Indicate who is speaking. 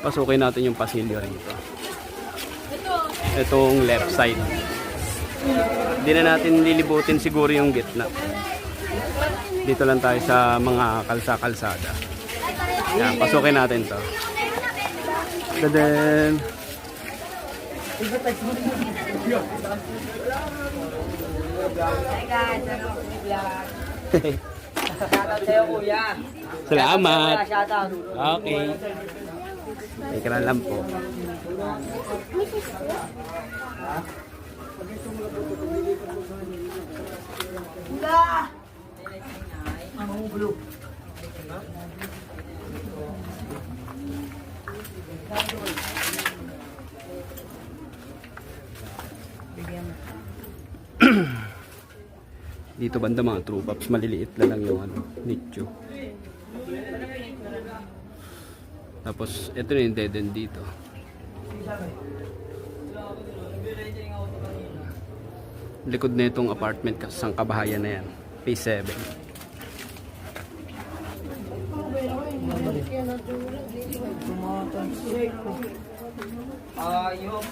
Speaker 1: Pasukin natin yung pasilyo rito. Itong left side. Hindi na natin lilibutin siguro yung gitna. Dito lang tayo sa mga kalsada. Yan, pasukin natin to. Then
Speaker 2: Shoutout sa'yo, kuya.
Speaker 1: salamat.
Speaker 2: Shoutout.
Speaker 1: Okay. Teka na lang po. Dito banda mga true pops, maliliit na lang yung nicho. Tapos ito na yung dead end dito. Likod na itong apartment sa kabahayan na yan. P7.
Speaker 2: Ayok.